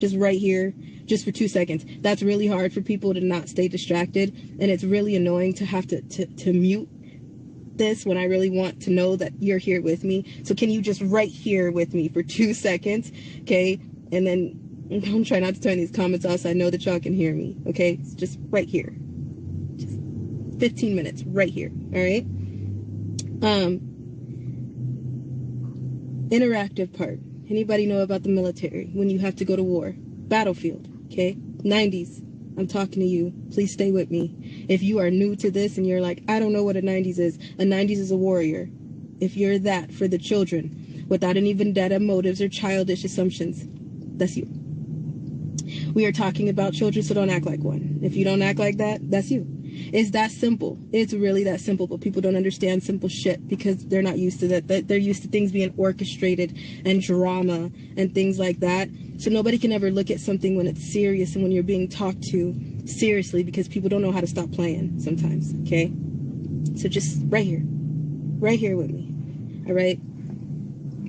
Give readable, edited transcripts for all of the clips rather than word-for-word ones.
just right here, just for 2 seconds. That's really hard for people to not stay distracted, and it's really annoying to have to mute this when I really want to know that you're here with me. So can you just right here with me for 2 seconds, okay? And then I'm trying not to turn these comments off so I know that y'all can hear me, okay? It's just right here. Just 15 minutes right here, all right? Interactive part. Anybody know about the military when you have to go to war? Battlefield, okay? 90s. I'm talking to you. Please stay with me. If you are new to this and you're like, I don't know what a 90s is. A 90s is a warrior. If you're that for the children, without any vendetta motives or childish assumptions, that's you. We are talking about children, so don't act like one. If you don't act like that, that's you. It's that simple. It's really that simple, but people don't understand simple shit because they're not used to that. They're used to things being orchestrated and drama and things like that. So nobody can ever look at something when it's serious and when you're being talked to seriously because people don't know how to stop playing sometimes, okay? So just right here with me, all right?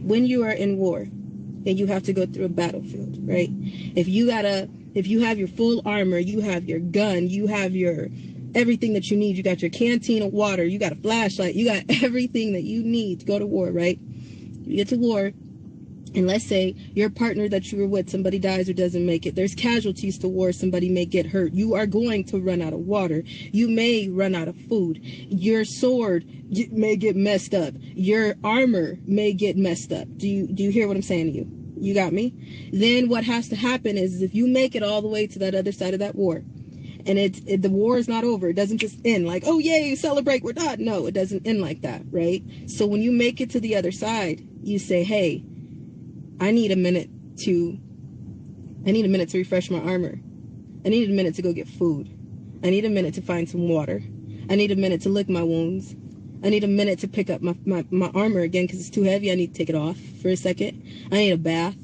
When you are in war and you have to go through a battlefield, right? If you have your full armor, you have your gun, you have your everything that you need, you got your canteen of water, you got a flashlight, you got everything that you need to go to war, right? You get to war, and let's say your partner that you were with, somebody dies or doesn't make it. There's casualties to war. Somebody may get hurt. You are going to run out of water. You may run out of food. Your sword may get messed up. Your armor may get messed up. Do you hear what I'm saying to you? You got me? Then what has to happen is if you make it all the way to that other side of that war, and the war is not over. It doesn't just end like, oh, yay, celebrate, we're done. No, it doesn't end like that, right? So when you make it to the other side, you say, hey, I need a minute to refresh my armor. I need a minute to go get food. I need a minute to find some water. I need a minute to lick my wounds. I need a minute to pick up my armor again because it's too heavy. I need to take it off for a second. I need a bath,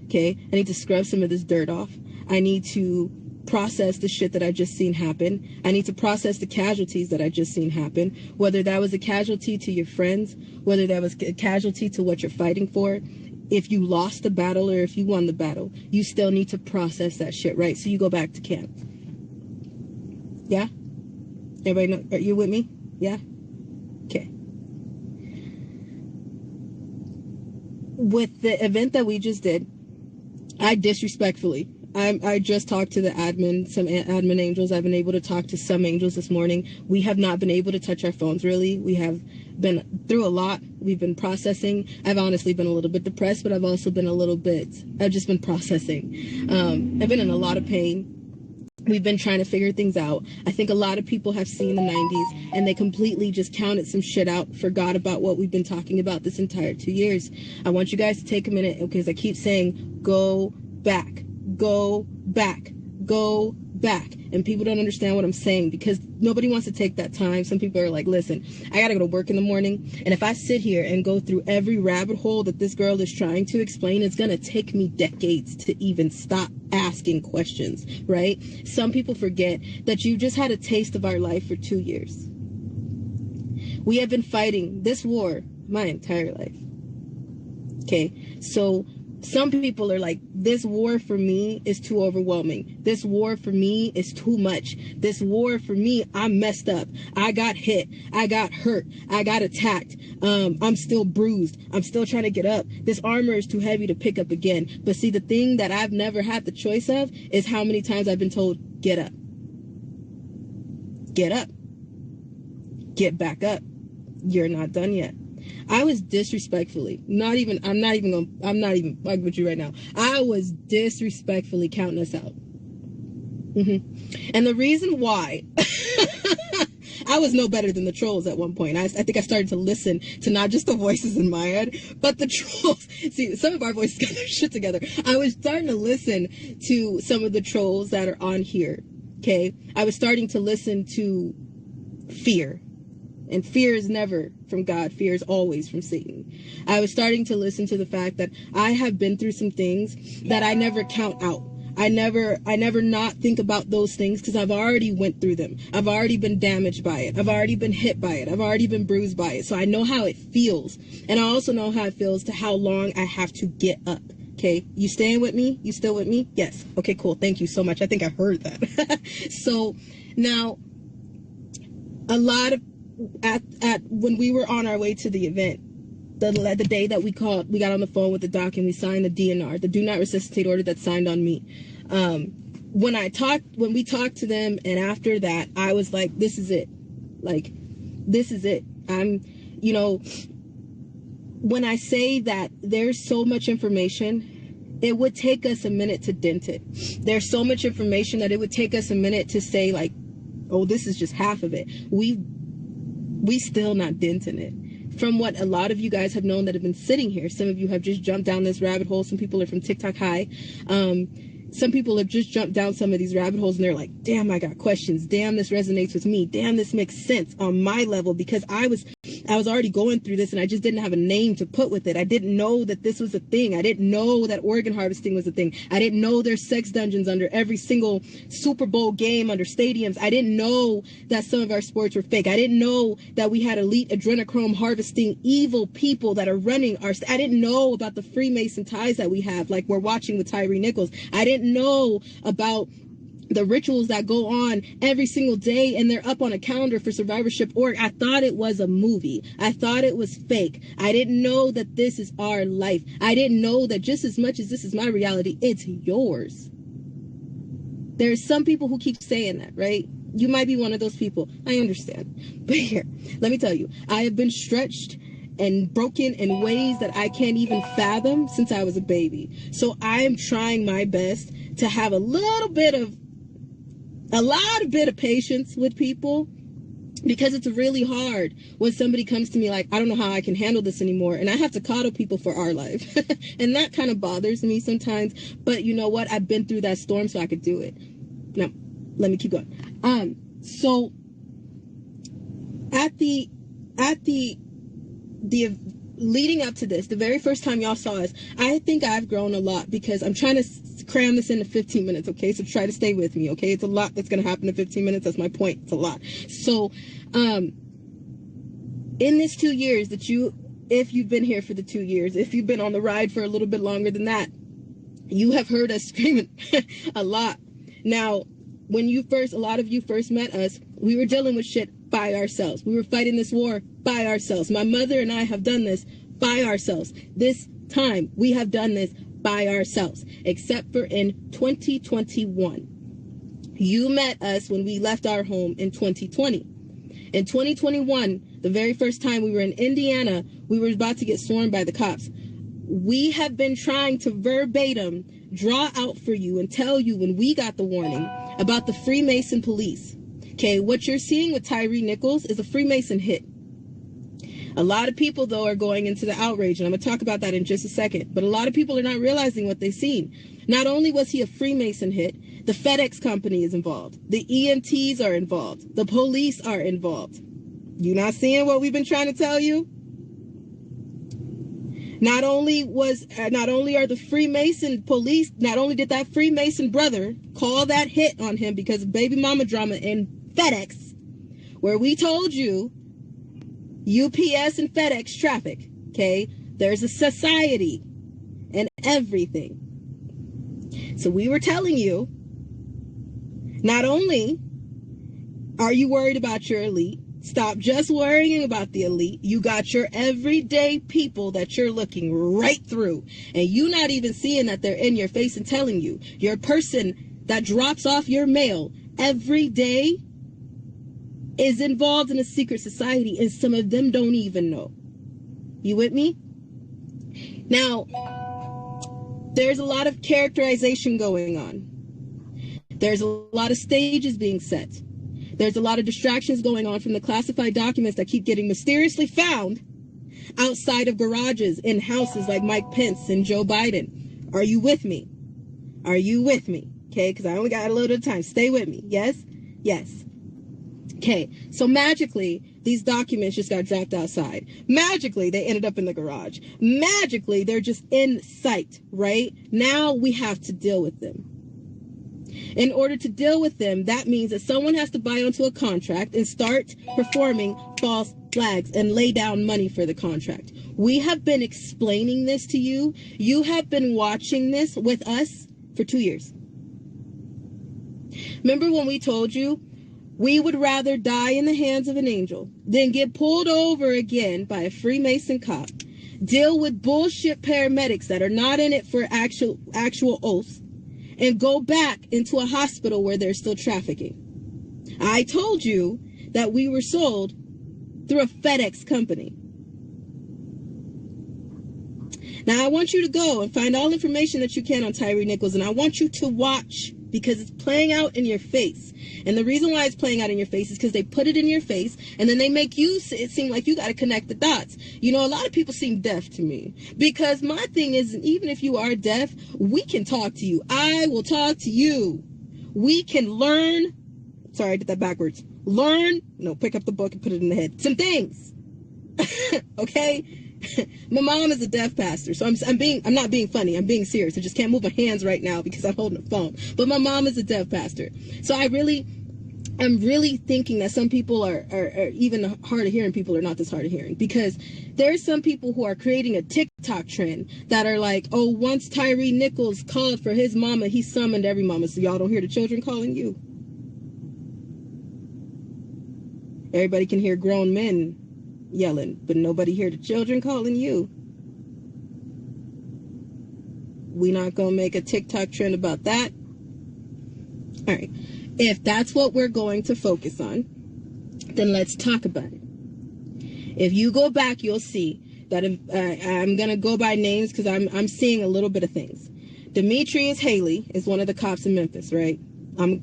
okay? I need to scrub some of this dirt off. I need to process the shit that I just seen happen. I need to process the casualties that I just seen happen, whether that was a casualty to your friends, whether that was a casualty to what you're fighting for. If you lost the battle or if you won the battle, you still need to process that shit, right? So you go back to camp. Yeah? Everybody know? Are you with me? Yeah? Okay. With the event that we just did, I just talked to the some admin angels. I've been able to talk to some angels this morning. We have not been able to touch our phones, really. We have been through a lot. We've been processing. I've honestly been a little bit depressed, but I've also been I've just been processing. I've been in a lot of pain. We've been trying to figure things out. I think a lot of people have seen the 90s and they completely just counted some shit out, forgot about what we've been talking about this entire 2 years. I want you guys to take a minute because I keep saying, go back, go back, go back. And people don't understand what I'm saying because nobody wants to take that time. Some people are like, listen, I got to go to work in the morning. And if I sit here and go through every rabbit hole that this girl is trying to explain, it's going to take me decades to even stop asking questions, right? Some people forget that you just had a taste of our life for 2 years. We have been fighting this war my entire life. Okay, so some people are like, this war for me is too overwhelming. This war for me is too much. This war for me, I'm messed up. I got hit. I got hurt. I got attacked. I'm still bruised. I'm still trying to get up. This armor is too heavy to pick up again. But see, the thing that I've never had the choice of is how many times I've been told, get up. Get up. Get back up. You're not done yet. I was disrespectfully, I'm not even bugging with you right now. I was disrespectfully counting us out. And the reason why, I was no better than the trolls at one point. I think I started to listen to not just the voices in my head, but the trolls. See, some of our voices got their shit together. I was starting to listen to some of the trolls that are on here, okay? I was starting to listen to fear. And fear is never from God. Fear is always from Satan. I was starting to listen to the fact that I have been through some things that I never count out. I never not think about those things because I've already went through them. I've already been damaged by it. I've already been hit by it. I've already been bruised by it. So I know how it feels. And I also know how it feels to how long I have to get up. Okay, you staying with me? You still with me? Yes. Okay, cool. Thank you so much. I think I heard that. So now, a lot of at when we were on our way to the event, the day that we got on the phone with the doc and we signed the DNR, the do not resuscitate order that's signed on me. When we talked to them, and after that, I was like, this is it. Like, this is it. When I say that there's so much information, it would take us a minute to dent it. There's so much information that it would take us a minute to say, like, oh, this is just half of it. We still not denting it. From what a lot of you guys have known that have been sitting here, some of you have just jumped down this rabbit hole. Some people are from TikTok High. Some people have just jumped down some of these rabbit holes and they're like, damn, I got questions. Damn, this resonates with me. Damn, this makes sense on my level, because I was already going through this and I just didn't have a name to put with it. I didn't know that this was a thing. I didn't know that organ harvesting was a thing. I didn't know there's sex dungeons under every single Super Bowl game, under stadiums. I didn't know that some of our sports were fake. I didn't know that we had elite adrenochrome harvesting evil people that are running our... I didn't know about the Freemason ties that we have, like we're watching with Tyre Nichols. I didn't know about the rituals that go on every single day and they're up on a calendar for survivorship.org. I thought it was a movie. I thought it was fake. I didn't know that this is our life. I didn't know that just as much as this is my reality, it's yours. There's some people who keep saying that, right? You might be one of those people. I understand. But here, let me tell you, I have been stretched and broken in ways that I can't even fathom since I was a baby. So I am trying my best to have a lot bit of patience with people, because it's really hard when somebody comes to me like, I don't know how I can handle this anymore, and I have to coddle people for our life. And that kind of bothers me sometimes, but you know what? I've been through that storm, so I could do it. Now, let me keep going. So at the leading up to this, the very first time y'all saw us, I think I've grown a lot, because I'm trying to cram this into 15 minutes, okay? So try to stay with me, okay? It's a lot that's going to happen in 15 minutes. That's my point. It's a lot. So, in this 2 years that if you've been here for the 2 years, if you've been on the ride for a little bit longer than that, you have heard us screaming a lot. Now, when a lot of you first met us, we were dealing with shit by ourselves. We were fighting this war by ourselves. My mother and I have done this by ourselves. This time, we have done this by ourselves, except for in 2021. You met us when we left our home in 2020. In 2021, the very first time we were in Indiana, we were about to get swarmed by the cops. We have been trying to verbatim draw out for you and tell you when we got the warning about the Freemason police. Okay, what you're seeing with Tyre Nichols is a Freemason hit. A lot of people, though, are going into the outrage, and I'm going to talk about that in just a second. But a lot of people are not realizing what they've seen. Not only was he a Freemason hit, the FedEx company is involved. The EMTs are involved. The police are involved. You not seeing what we've been trying to tell you? Not only are the Freemason police, not only did that Freemason brother call that hit on him because of baby mama drama in FedEx, where we told you UPS and FedEx traffic, okay? There's a society and everything. So we were telling you, not only are you worried about your elite, stop just worrying about the elite. You got your everyday people that you're looking right through, and you not even seeing that they're in your face and telling you. Your person that drops off your mail every day is involved in a secret society, and some of them don't even know. You with me? Now, there's a lot of characterization going on. There's a lot of stages being set. There's a lot of distractions going on from the classified documents that keep getting mysteriously found outside of garages in houses like Mike Pence and Joe Biden. Are you with me? Are you with me? Okay, because I only got a little bit of time. Stay with me. Yes? Yes. Okay, so magically, these documents just got dropped outside. Magically, they ended up in the garage. Magically, they're just in sight, right? Now we have to deal with them. In order to deal with them, that means that someone has to buy onto a contract and start performing false flags and lay down money for the contract. We have been explaining this to you. You have been watching this with us for 2 years. Remember when we told you we would rather die in the hands of an angel than get pulled over again by a Freemason cop, deal with bullshit paramedics that are not in it for actual oaths, and go back into a hospital where they're still trafficking? I told you that we were sold through a FedEx company. Now, I want you to go and find all information that you can on Tyre Nichols, and I want you to watch, because it's playing out in your face. And the reason why it's playing out in your face is because they put it in your face, and then they make it seem like you got to connect the dots. You know, a lot of people seem deaf to me, because my thing is, even if you are deaf, we can talk to you. I will talk to you. We can learn. Sorry, I did that backwards. Pick up the book and put it in the head. Some things. Okay? My mom is a deaf pastor, so I'm not being funny. I'm being serious. I just can't move my hands right now because I'm holding a phone. But my mom is a deaf pastor. So I'm really thinking that some people are even hard of hearing people are not this hard of hearing, because there's some people who are creating a TikTok trend that are like, oh, once Tyre Nichols called for his mama, he summoned every mama. So y'all don't hear the children calling you. Everybody can hear grown men yelling, but nobody hear the children calling you. We not gonna make a TikTok trend about that? All right. If that's what we're going to focus on, then let's talk about it. If you go back, you'll see that I'm gonna go by names because I'm seeing a little bit of things. Demetrius Haley is one of the cops in Memphis, right? I'm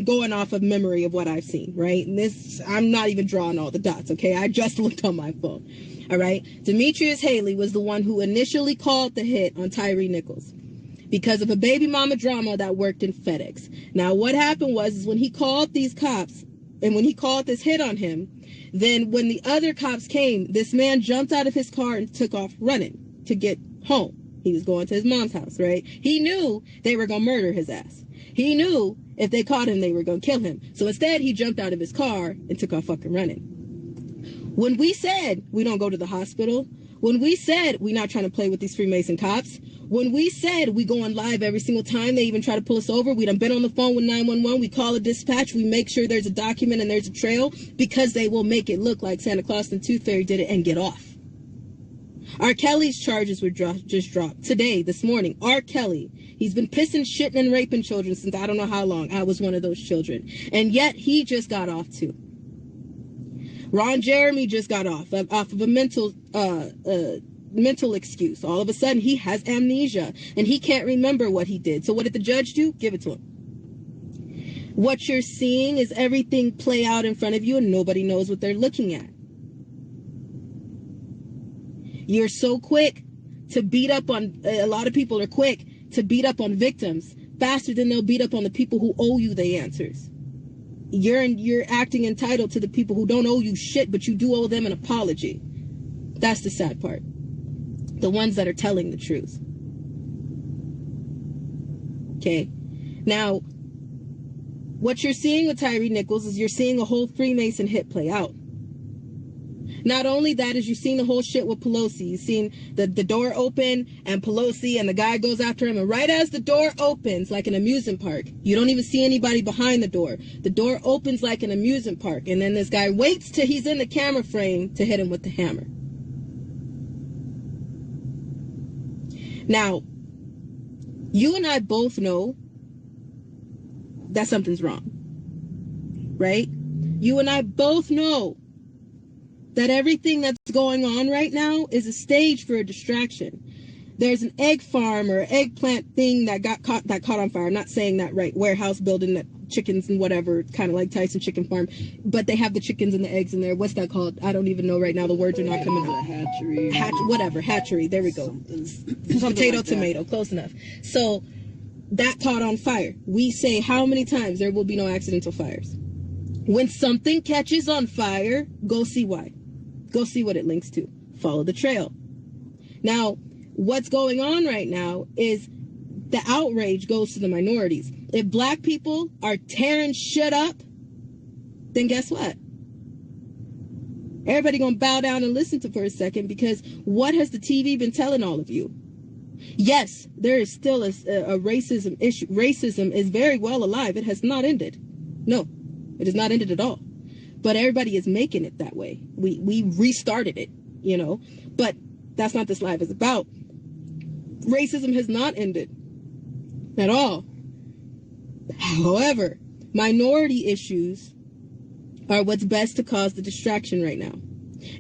going off of memory of what I've seen, right? And I'm not even drawing all the dots, okay? I just looked on my phone, all right? Demetrius Haley was the one who initially called the hit on Tyre Nichols because of a baby mama drama that worked in FedEx. Now, what happened was when he called these cops and when he called this hit on him, then when the other cops came, this man jumped out of his car and took off running to get home. He was going to his mom's house, right? He knew they were going to murder his ass. He knew if they caught him, they were going to kill him. So instead, he jumped out of his car and took off fucking running. When we said we don't go to the hospital, when we said we're not trying to play with these Freemason cops, when we said we go on live every single time they even try to pull us over, we done been on the phone with 911, we call a dispatch, we make sure there's a document and there's a trail, because they will make it look like Santa Claus and Tooth Fairy did it and get off. R. Kelly's charges were just dropped today, this morning. R. Kelly, he's been pissing, shitting, and raping children since I don't know how long. I was one of those children. And yet, he just got off, too. Ron Jeremy just got off of a mental excuse. All of a sudden, he has amnesia, and he can't remember what he did. So what did the judge do? Give it to him. What you're seeing is everything play out in front of you, and nobody knows what they're looking at. You're so quick to beat up on, a lot of people are quick to beat up on victims faster than they'll beat up on the people who owe you the answers. You're acting entitled to the people who don't owe you shit, but you do owe them an apology. That's the sad part. The ones that are telling the truth. Okay. Now, what you're seeing with Tyre Nichols is you're seeing a whole Freemason hit play out. Not only that, is you're seeing the whole shit with Pelosi. You've seen the door open and Pelosi and the guy goes after him. And right as the door opens, like an amusement park, you don't even see anybody behind the door. The door opens like an amusement park. And then this guy waits till he's in the camera frame to hit him with the hammer. Now, you and I both know that something's wrong. Right? You and I both know that everything that's going on right now is a stage for a distraction. There's an egg farm or eggplant thing that caught on fire. I'm not saying that right. Warehouse building that chickens and whatever, kind of like Tyson Chicken Farm. But they have the chickens and the eggs in there. What's that called? I don't even know right now. The words are not coming out. Hatchery. Hatchery. There we go. Potato, like tomato. Close enough. So that caught on fire. We say how many times there will be no accidental fires. When something catches on fire, go see why. Go see what it links to. Follow the trail. Now, what's going on right now is the outrage goes to the minorities. If black people are tearing shit up, then guess what? Everybody gonna bow down and listen to for a second, because what has the TV been telling all of you? Yes, there is still a racism issue. Racism is very well alive. It has not ended. No, it has not ended at all. But everybody is making it that way. We restarted it, you know. But that's not what this live is about. Racism has not ended at all. However, minority issues are what's best to cause the distraction right now.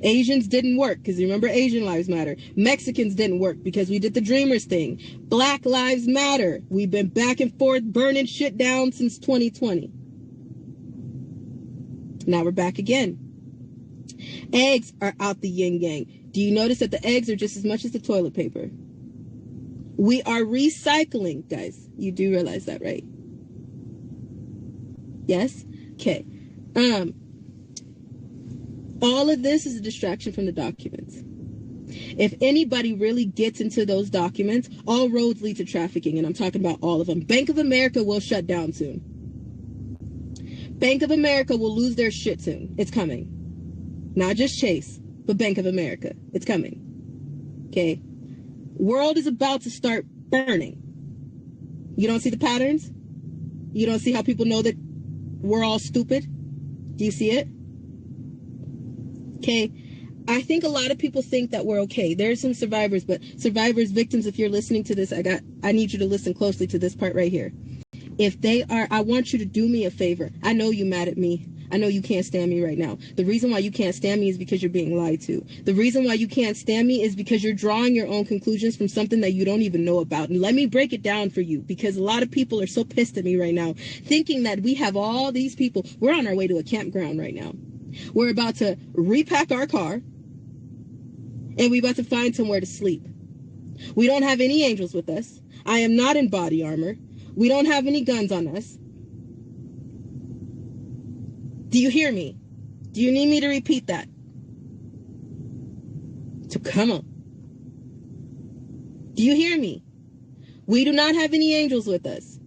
Asians didn't work, because remember, Asian lives matter. Mexicans didn't work because we did the Dreamers thing. Black lives matter. We've been back and forth burning shit down since 2020. Now we're back again. Eggs are out the yin yang. Do you notice that the eggs are just as much as the toilet paper? We are recycling, guys. You do realize that, right? Yes? Okay. All of this is a distraction from the documents. If anybody really gets into those documents, all roads lead to trafficking, and I'm talking about all of them. Bank of America will shut down soon. Bank of America will lose their shit soon. It's coming. Not just Chase, but Bank of America. It's coming. Okay? World is about to start burning. You don't see the patterns? You don't see how people know that we're all stupid? Do you see it? Okay, I think a lot of people think that we're okay. There's some survivors, but survivors, victims, if you're listening to this, I need you to listen closely to this part right here. If they are, I want you to do me a favor. I know you're mad at me. I know you can't stand me right now. The reason why you can't stand me is because you're being lied to. The reason why you can't stand me is because you're drawing your own conclusions from something that you don't even know about. And let me break it down for you, because a lot of people are so pissed at me right now, thinking that we have all these people. We're on our way to a campground right now. We're about to repack our car, and we're about to find somewhere to sleep. We don't have any angels with us. I am not in body armor. We don't have any guns on us. Do you hear me? Do you need me to repeat that? So come on. Do you hear me? We do not have any angels with us.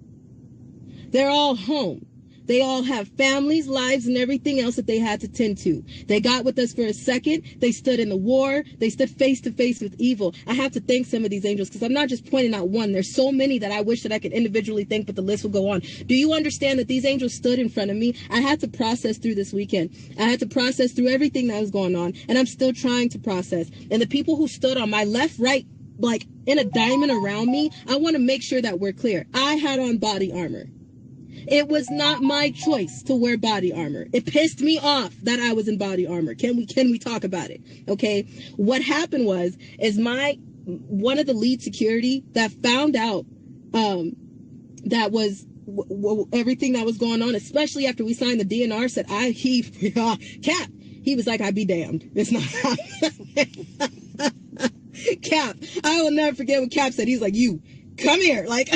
They're all home. They all have families, lives, and everything else that they had to tend to. They got with us for a second. They stood in the war. They stood face to face with evil. I have to thank some of these angels, because I'm not just pointing out one. There's so many that I wish that I could individually thank, but the list will go on. Do you understand that these angels stood in front of me? I had to process through this weekend. I had to process through everything that was going on, and I'm still trying to process. And the people who stood on my left, right, like in a diamond around me, I want to make sure that we're clear. I had on body armor. It was not my choice to wear body armor. It pissed me off that I was in body armor. Can we talk about it? Okay. What happened is one of the lead security that found out, that was everything that was going on, especially after we signed the DNR, said Cap. He was like, I'd be damned. It's not Cap. I will never forget what Cap said. He's like, you come here. Like,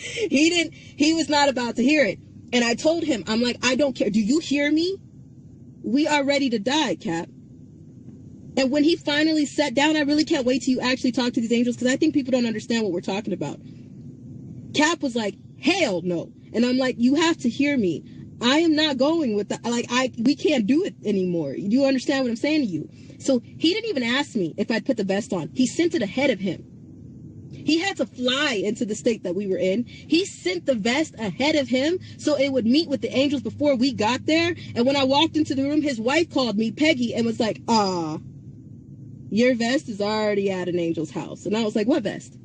he was not about to hear it. And I told him, I'm like, I don't care. Do you hear me? We are ready to die, Cap. And when he finally sat down, I really can't wait till you actually talk to these angels, because I think people don't understand what we're talking about. Cap was like, hell no. And I'm like, you have to hear me. I am not going with that. Like, we can't do it anymore. Do you understand what I'm saying to you? So he didn't even ask me if I'd put the vest on. He sent it ahead of him. He had to fly into the state that we were in. He sent the vest ahead of him so it would meet with the angels before we got there. And when I walked into the room, his wife called me Peggy and was like, your vest is already at an angel's house. And I was like, what vest?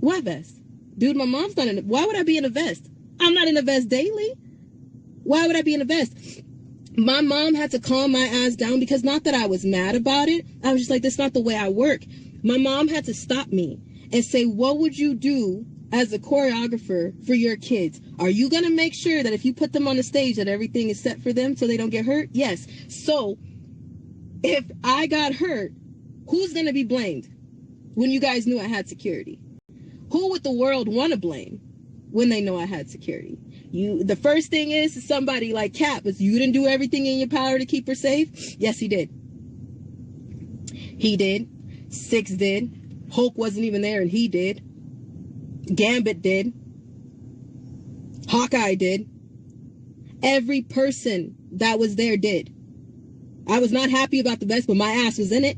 What vest? Dude, my mom's not in it. Why would I be in a vest? I'm not in a vest daily. Why would I be in a vest? My mom had to calm my ass down, because not that I was mad about it. I was just like, that's not the way I work. My mom had to stop me and say, what would you do as a choreographer for your kids? Are you going to make sure that if you put them on the stage that everything is set for them so they don't get hurt? Yes. So if I got hurt, who's going to be blamed when you guys knew I had security? Who would the world want to blame when they know I had security? The first thing is somebody like Cap, is you didn't do everything in your power to keep her safe? Yes, he did. He did. Six did. Hulk wasn't even there, and he did. Gambit did. Hawkeye did. Every person that was there did. I was not happy about the vest, but my ass was in it.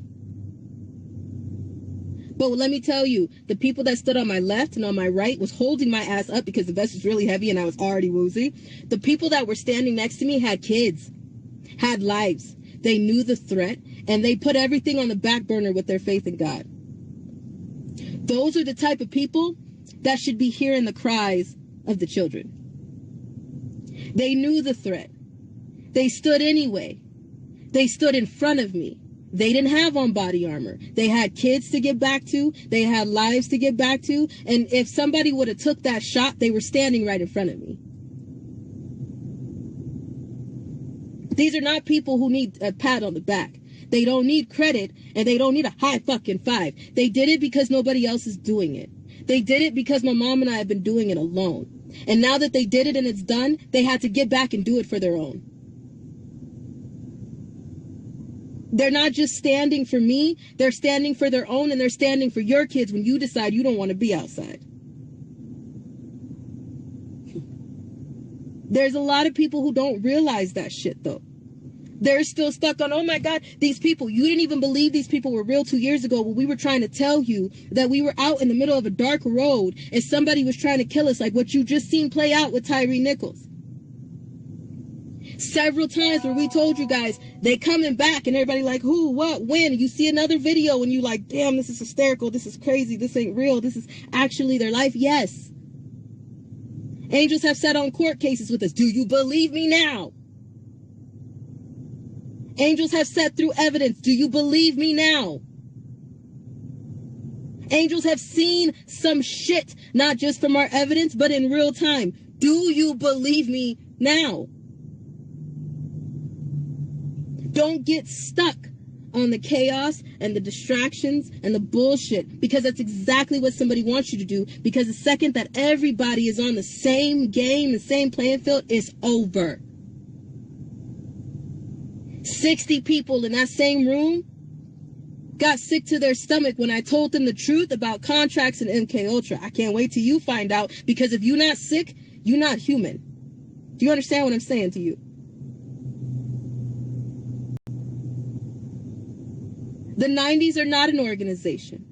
But let me tell you, the people that stood on my left and on my right was holding my ass up because the vest was really heavy and I was already woozy. The people that were standing next to me had kids, had lives. They knew the threat, and they put everything on the back burner with their faith in God. Those are the type of people that should be hearing the cries of the children. They knew the threat. They stood anyway. They stood in front of me. They didn't have on body armor. They had kids to get back to. They had lives to get back to. And if somebody would have took that shot, they were standing right in front of me. These are not people who need a pat on the back. They don't need credit, and they don't need a high fucking five. They did it because nobody else is doing it. They did it because my mom and I have been doing it alone. And now that they did it and it's done, they had to get back and do it for their own. They're not just standing for me, they're standing for their own, and they're standing for your kids when you decide you don't want to be outside. There's a lot of people who don't realize that shit, though. They're still stuck on, oh my God, these people, you didn't even believe these people were real 2 years ago when we were trying to tell you that we were out in the middle of a dark road and somebody was trying to kill us, like what you just seen play out with Tyre Nichols. Several times where we told you guys, they coming back, and everybody like, who, what, when? And you see another video and you like, damn, this is hysterical, this is crazy, this ain't real, this is actually their life. Yes. Angels have sat on court cases with us. Do you believe me now? Angels have sat through evidence. Do you believe me now? Angels have seen some shit, not just from our evidence, but in real time. Do you believe me now? Don't get stuck on the chaos and the distractions and the bullshit, because that's exactly what somebody wants you to do, because the second that everybody is on the same game, the same playing field, it's over. 60 people in that same room got sick to their stomach when I told them the truth about contracts and MK Ultra. I can't wait till you find out, because if you're not sick, you're not human. Do you understand what I'm saying to you? The 90s are not an organization.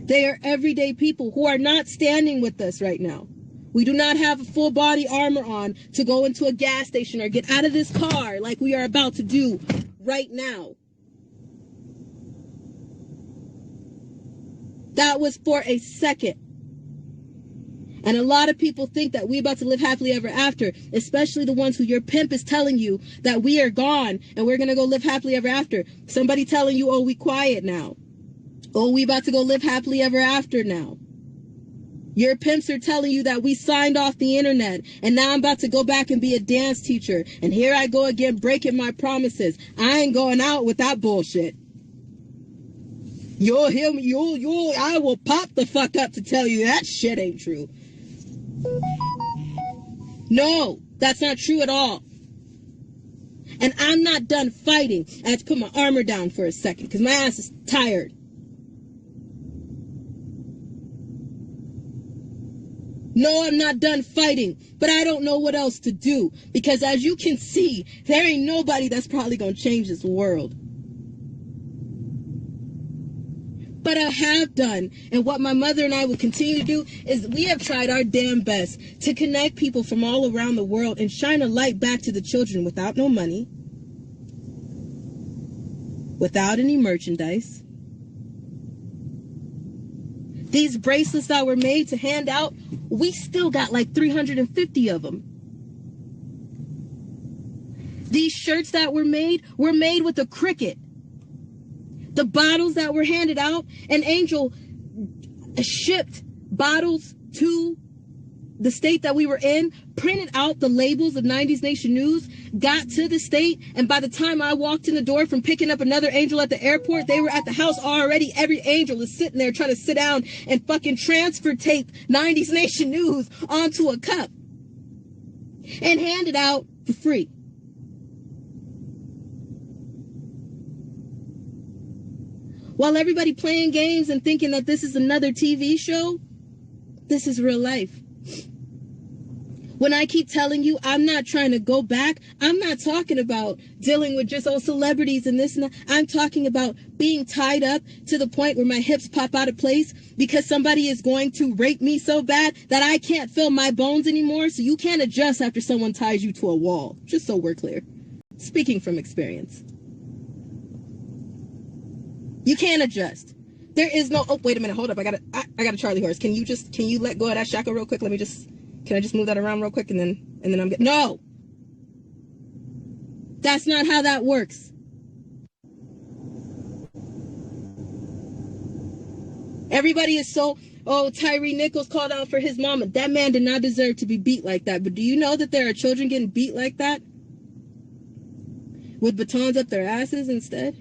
They are everyday people who are not standing with us right now. We do not have a full body armor on to go into a gas station or get out of this car like we are about to do right now. That was for a second. And a lot of people think that we're about to live happily ever after, especially the ones who your pimp is telling you that we are gone and we're going to go live happily ever after. Somebody telling you, oh, we quiet now. Oh, we about to go live happily ever after now. Your pimps are telling you that we signed off the internet and now I'm about to go back and be a dance teacher. And here I go again breaking my promises. I ain't going out with that bullshit. You'll hear me, I will pop the fuck up to tell you that shit ain't true. No, that's not true at all. And I'm not done fighting. I have to put my armor down for a second because my ass is tired. No, I'm not done fighting, but I don't know what else to do, because as you can see, there ain't nobody that's probably going to change this world. But I have done, and what my mother and I will continue to do is we have tried our damn best to connect people from all around the world and shine a light back to the children without no money, without any merchandise. These bracelets that were made to hand out, we still got like 350 of them. These shirts that were made with a cricket. The bottles that were handed out, an angel shipped bottles to the state that we were in, printed out the labels of 90s Nation News, got to the state, and by the time I walked in the door from picking up another angel at the airport, they were at the house already. Every angel is sitting there trying to sit down and fucking transfer tape 90s Nation News onto a cup and hand it out for free. While everybody playing games and thinking that this is another TV show, this is real life. When I keep telling you I'm not trying to go back, I'm not talking about dealing with just old celebrities and this and that. I'm talking about being tied up to the point where my hips pop out of place because somebody is going to rape me so bad that I can't feel my bones anymore. So you can't adjust after someone ties you to a wall. Just so we're clear. Speaking from experience. You can't adjust. There is no, oh, wait a minute, hold up. I got a Charlie horse. Can you let go of that shackle real quick? Can I just move that around real quick and then I'm good? No! That's not how that works. Everybody is so, oh, Tyre Nichols called out for his mama. That man did not deserve to be beat like that. But do you know that there are children getting beat like that? With batons up their asses instead?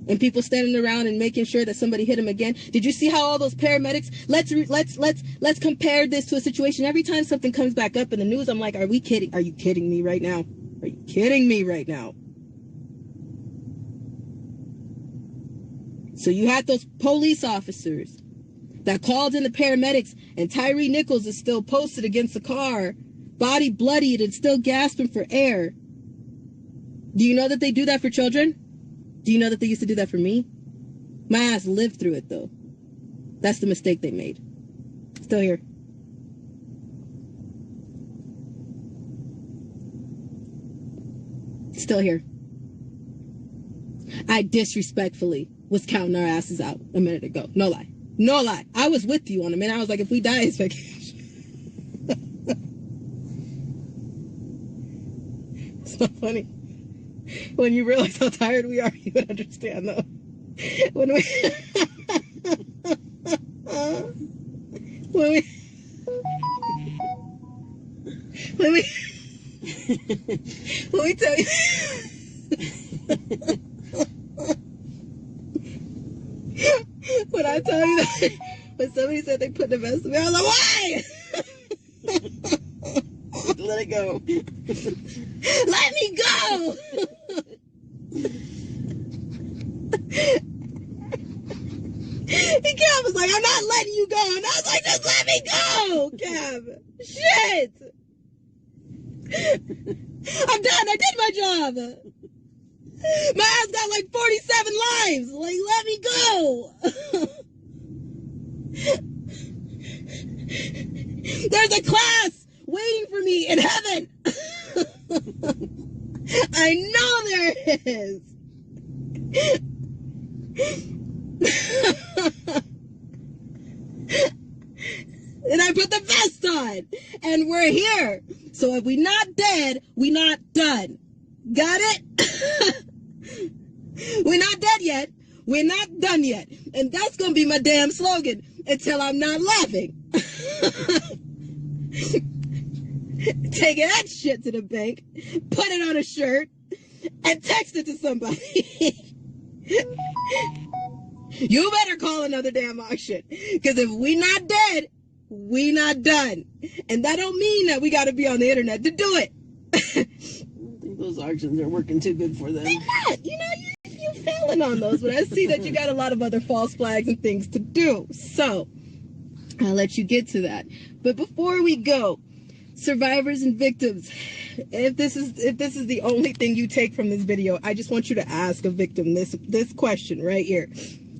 And people standing around and making sure that somebody hit him again. Did you see how all those paramedics? Let's compare this to a situation. Every time something comes back up in the news, I'm like, are we kidding? Are you kidding me right now? Are you kidding me right now? So you had those police officers that called in the paramedics, and Tyre Nichols is still posted against the car, body bloodied and still gasping for air. Do you know that they do that for children? Do you know that they used to do that for me? My ass lived through it, though. That's the mistake they made. Still here. Still here. I disrespectfully was counting our asses out a minute ago. No lie. No lie. I was with you on a minute. I was like, if we die, it's vacation. It's not funny. When you realize how tired we are, you would understand, though. When we tell you when I tell you that when somebody said they put the vest on me, I was like, why? Let it go. Let me go. Cab was like, I'm not letting you go. And I was like, just let me go, Cab. Shit. I'm done. I did my job. My ass got like 47 lives. Like, let me go. There's a class waiting for me in heaven. I know there is. And I put the vest on. And we're here. So if we not dead, we not done. Got it? We're not dead yet. We're not done yet. And that's going to be my damn slogan until I'm not laughing. Taking that shit to the bank, put it on a shirt, and text it to somebody. You better call another damn auction. Because if we not dead, we not done. And that don't mean that we got to be on the internet to do it. I don't think those auctions are working too good for them. They're not. You know, you're failing on those. But I see that you got a lot of other false flags and things to do. So, I'll let you get to that. But before we go, survivors and victims, if this is the only thing you take from this video, I just want you to ask a victim this question right here.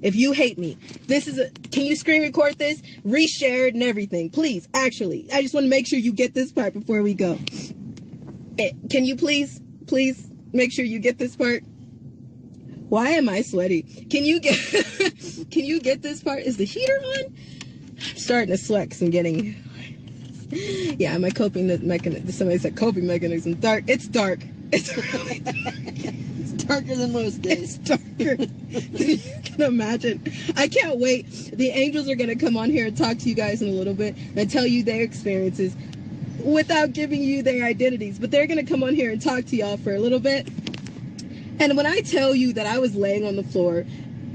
If you hate me, can you screen record this, reshare it and everything, please? Actually, I just want to make sure you get this part before we go. Can you please make sure you get this part? Why am I sweaty? Can you get this part? Is the heater on? I'm starting to sweat because I'm getting. Yeah, my coping mechanism. Somebody said coping mechanism. Dark. It's dark. It's really dark. It's darker than most days. It's darker. You can imagine. I can't wait. The angels are going to come on here and talk to you guys in a little bit and tell you their experiences without giving you their identities. But they're going to come on here and talk to y'all for a little bit. And when I tell you that I was laying on the floor,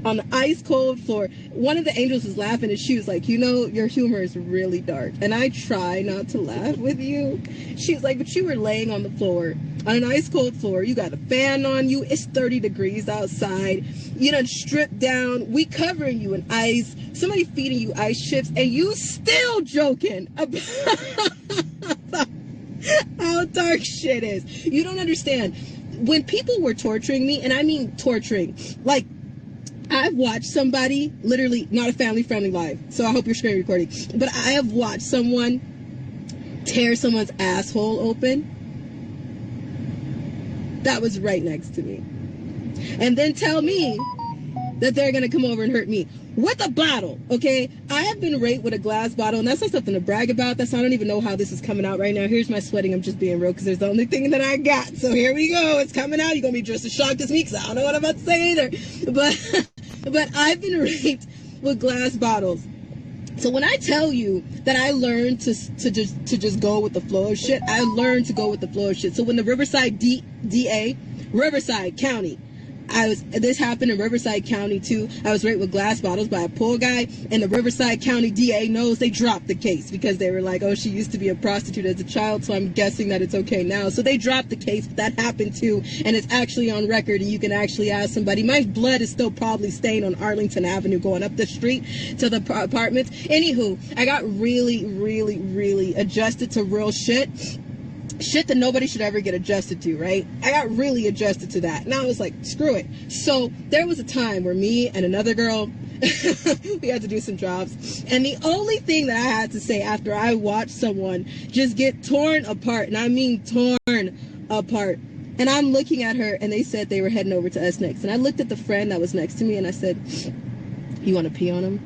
on the ice cold floor, one of the angels was laughing and she was like, you know, your humor is really dark. And I try not to laugh with you. She was like, but you were laying on the floor, on an ice cold floor. You got a fan on you. It's 30 degrees outside. You done stripped down. We covering you in ice. Somebody feeding you ice chips. And you still joking about how dark shit is. You don't understand. When people were torturing me, and I mean torturing, like, I've watched somebody, literally, not a family-friendly live, so I hope you're screen recording, but I have watched someone tear someone's asshole open. That was right next to me. And then tell me that they're going to come over and hurt me with a bottle, okay? I have been raped with a glass bottle, and that's not something to brag about. I don't even know how this is coming out right now. Here's my sweating. I'm just being real because there's the only thing that I got. So here we go. It's coming out. You're going to be just as shocked as me because I don't know what I'm about to say either. But I've been raped with glass bottles. So when I tell you that I learned to just go with the flow of shit, I learned to go with the flow of shit. So when the Riverside DA, Riverside County, this happened in Riverside County too. I was raped with glass bottles by a pool guy, and the Riverside County DA knows. They dropped the case because they were like, oh, she used to be a prostitute as a child, so I'm guessing that it's okay now. So they dropped the case, but that happened too, and it's actually on record, and you can actually ask somebody. My blood is still probably stained on Arlington Avenue going up the street to the apartments. Anywho, I got really, really, really adjusted to real shit that nobody should ever get adjusted to, right? I got really adjusted to that. And I was like, screw it. So there was a time where me and another girl, we had to do some jobs. And the only thing that I had to say after I watched someone just get torn apart, and I mean torn apart, and I'm looking at her, and they said they were heading over to us next. And I looked at the friend that was next to me, and I said, you want to pee on him?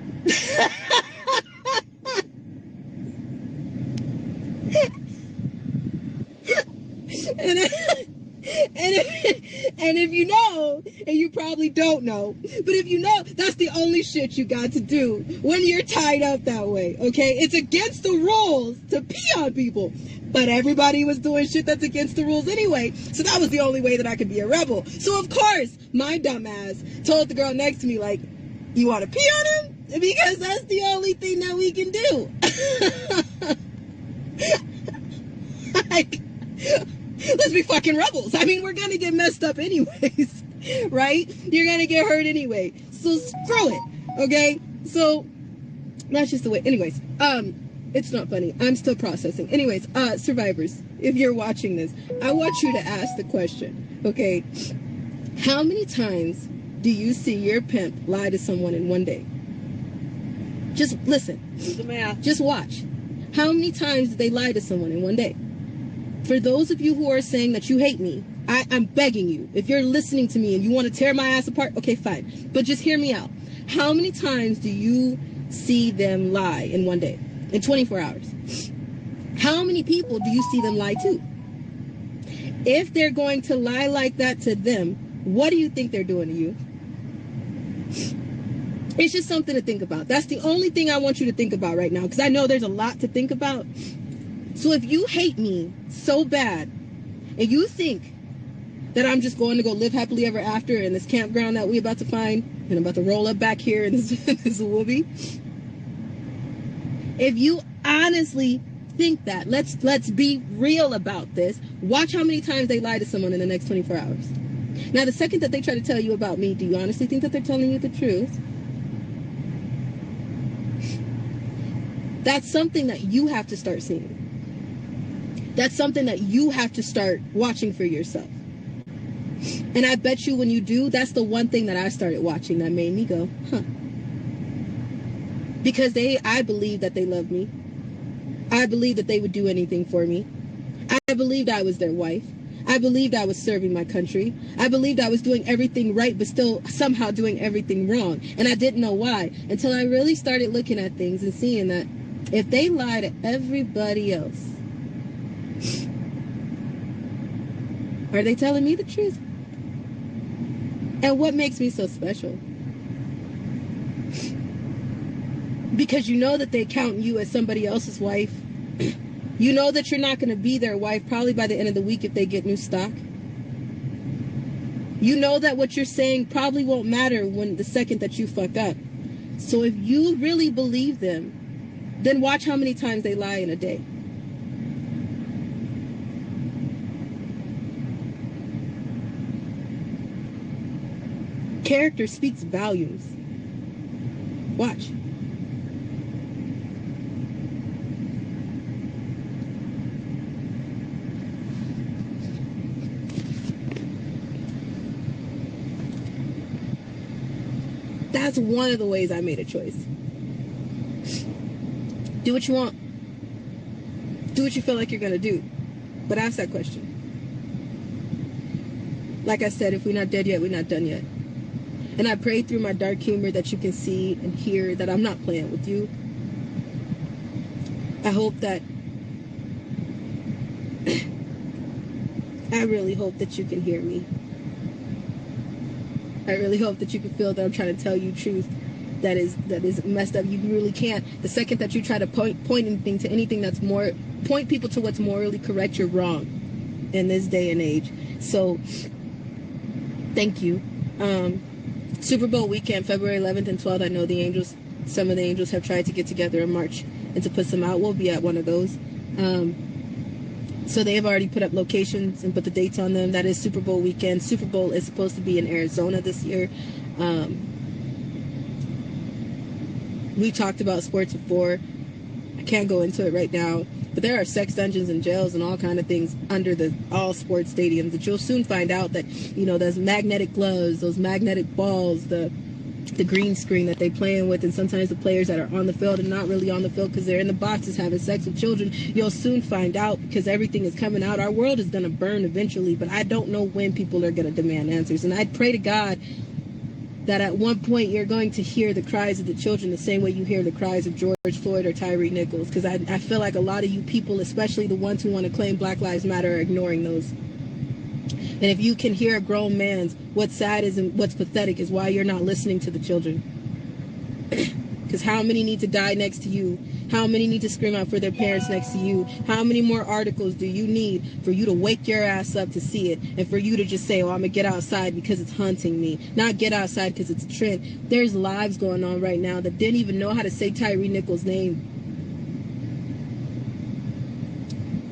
And if you know, and you probably don't know, but if you know, that's the only shit you got to do when you're tied up that way, okay? It's against the rules to pee on people, but everybody was doing shit that's against the rules anyway, so that was the only way that I could be a rebel. So of course, my dumb ass told the girl next to me, like, you want to pee on him? Because that's the only thing that we can do. Like, let's be fucking rebels. I mean, we're gonna get messed up anyways, right? You're gonna get hurt anyway. So screw it, okay? So that's just the way. Anyways, it's not funny. I'm still processing. Anyways, survivors, if you're watching this, I want you to ask the question, okay? How many times do you see your pimp lie to someone in one day? Just listen. Do the math. Just watch. How many times did they lie to someone in one day? For those of you who are saying that you hate me, I'm begging you, if you're listening to me and you want to tear my ass apart, okay, fine. But just hear me out. How many times do you see them lie in one day? In 24 hours? How many people do you see them lie to? If they're going to lie like that to them, what do you think they're doing to you? It's just something to think about. That's the only thing I want you to think about right now, because I know there's a lot to think about. So if you hate me so bad, and you think that I'm just going to go live happily ever after in this campground that we're about to find, and I'm about to roll up back here in this whoopee, if you honestly think that, let's be real about this. Watch how many times they lie to someone in the next 24 hours. Now, the second that they try to tell you about me, do you honestly think that they're telling you the truth? That's something that you have to start seeing. That's something that you have to start watching for yourself. And I bet you when you do, that's the one thing that I started watching that made me go, huh. Because I believed that they loved me. I believed that they would do anything for me. I believed I was their wife. I believed I was serving my country. I believed I was doing everything right, but still somehow doing everything wrong. And I didn't know why until I really started looking at things and seeing that if they lie to everybody else, are they telling me the truth? And what makes me so special? Because you know that they count you as somebody else's wife. You know that you're not going to be their wife probably by the end of the week if they get new stock. You know that what you're saying probably won't matter when the second that you fuck up. So if you really believe them, then watch how many times they lie in a day. Character speaks volumes. Watch. That's one of the ways I made a choice. Do what you want. Do what you feel like you're going to do. But ask that question. Like I said, if we're not dead yet, we're not done yet. And I pray through my dark humor that you can see and hear that I'm not playing with you. I hope that... I really hope that you can hear me. I really hope that you can feel that I'm trying to tell you truth that is messed up. You really can't. The second that you try to point anything to anything that's more... point people to what's morally correct, you're wrong in this day and age. So, thank you. Super Bowl weekend, February 11th and 12th, I know the Angels, some of the Angels have tried to get together in March and to put some out. We'll be at one of those. So they have already put up locations and put the dates on them. That is Super Bowl weekend. Super Bowl is supposed to be in Arizona this year. We talked about sports before. I can't go into it right now. But there are sex dungeons and jails and all kind of things under all sports stadiums that you'll soon find out that, you know, those magnetic gloves, those magnetic balls, the green screen that they playing with, and sometimes the players that are on the field and not really on the field because they're in the boxes having sex with children. You'll soon find out because everything is coming out. Our world is going to burn eventually, but I don't know when people are going to demand answers. And I pray to God that at one point you're going to hear the cries of the children the same way you hear the cries of George Floyd or Tyre Nichols, because I feel like a lot of you people, especially the ones who want to claim Black Lives Matter, are ignoring those. And if you can hear a grown man's, what's sad is and what's pathetic is why you're not listening to the children. Because how many need to die next to you? How many need to scream out for their parents next to you? How many more articles do you need for you to wake your ass up to see it? And for you to just say, oh, I'm going to get outside because it's haunting me. Not get outside because it's a trend. There's lives going on right now that didn't even know how to say Tyre Nichols' name.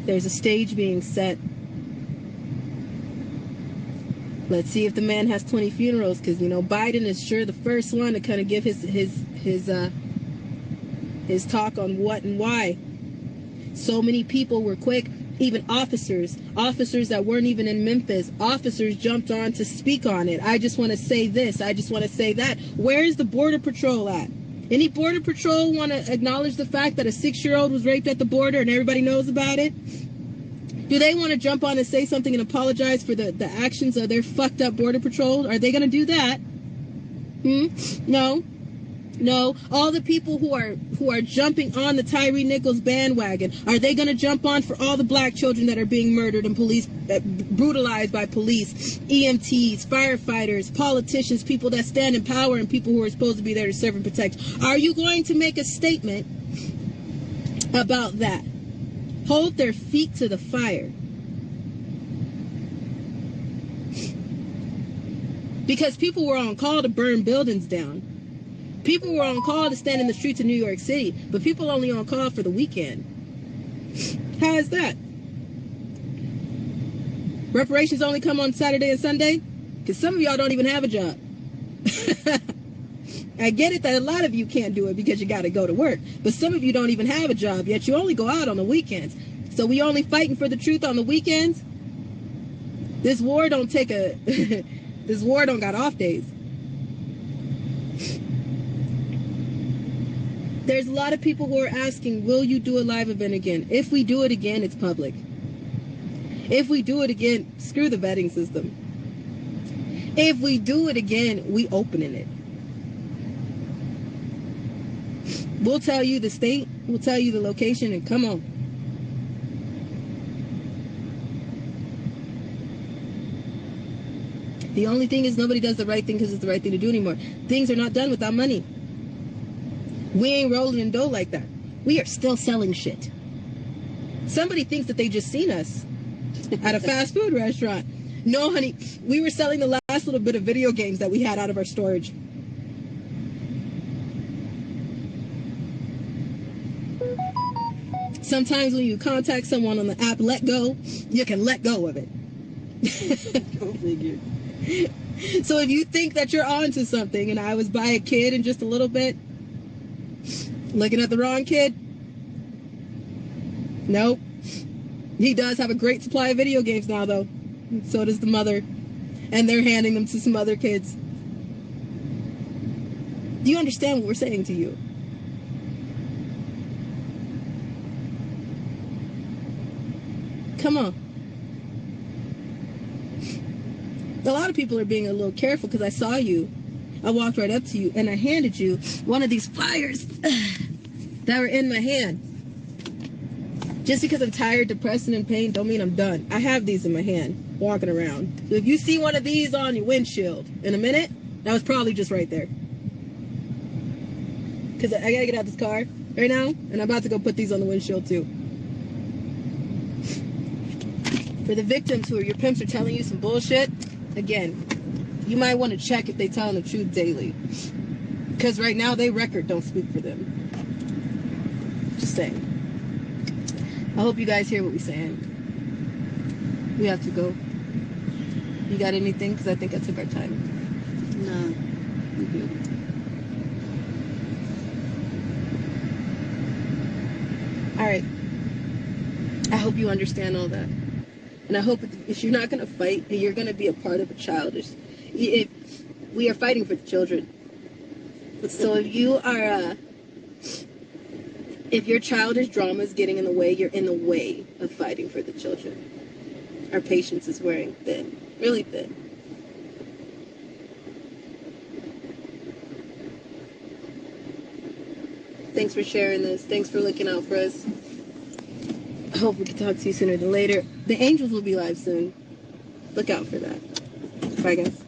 There's a stage being set. Let's see if the man has 20 funerals, because, you know, Biden is sure the first one to kind of give his talk on what and why. So many people were quick, even officers that weren't even in Memphis, officers jumped on to speak on it. I just want to say this, I just want to say that. Where's the Border Patrol at? Any Border Patrol want to acknowledge the fact that a 6-year-old was raped at the border and everybody knows about it? Do they want to jump on and say something and apologize for the actions of their fucked up Border Patrol? Are they going to do that? No. All the people who are jumping on the Tyre Nichols bandwagon, are they going to jump on for all the black children that are being murdered and brutalized by police, EMTs, firefighters, politicians, people that stand in power, and people who are supposed to be there to serve and protect? Are you going to make a statement about that? Hold their feet to the fire. Because people were on call to burn buildings down. People were on call to stand in the streets of New York City, but people only on call for the weekend. How is that? Reparations only come on Saturday and Sunday? Because some of y'all don't even have a job. I get it that a lot of you can't do it because you got to go to work. But some of you don't even have a job, yet you only go out on the weekends. So we only fighting for the truth on the weekends? This war don't take this war don't got off days. There's a lot of people who are asking, will you do a live event again? If we do it again, it's public. If we do it again, screw the vetting system. If we do it again, we opening it. We'll tell you the state, we'll tell you the location, and come on. The only thing is nobody does the right thing because it's the right thing to do anymore. Things are not done without money. We ain't rolling in dough like that. We are still selling shit. Somebody thinks that they just seen us at a fast food restaurant. No, honey, we were selling the last little bit of video games that we had out of our storage. Sometimes when you contact someone on the app, let go, you can let go of it. Go figure. So if you think that you're onto something, and I was by a kid in just a little bit, looking at the wrong kid, nope. He does have a great supply of video games now, though. So does the mother. And they're handing them to some other kids. Do you understand what we're saying to you? Come on. A lot of people are being a little careful because I saw you. I walked right up to you and I handed you one of these flyers that were in my hand. Just because I'm tired, depressed, and in pain don't mean I'm done. I have these in my hand, walking around. So if you see one of these on your windshield in a minute, that was probably just right there. Because I gotta get out this car right now, and I'm about to go put these on the windshield too. For the victims who are your pimps are telling you some bullshit, again, you might want to check if they telling the truth daily. Because right now, they record don't speak for them. Just saying. I hope you guys hear what we're saying. We have to go. You got anything? Because I think I took our time. No. You good. Alright. I hope you understand all that. And I hope if you're not going to fight, you're going to be a part of a childish... we are fighting for the children. So if you are... if your childish drama is getting in the way, you're in the way of fighting for the children. Our patience is wearing thin. Really thin. Thanks for sharing this. Thanks for looking out for us. I hope we can talk to you sooner than later. The angels will be live soon. Look out for that. Bye, guys.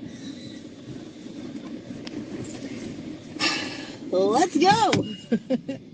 Let's go!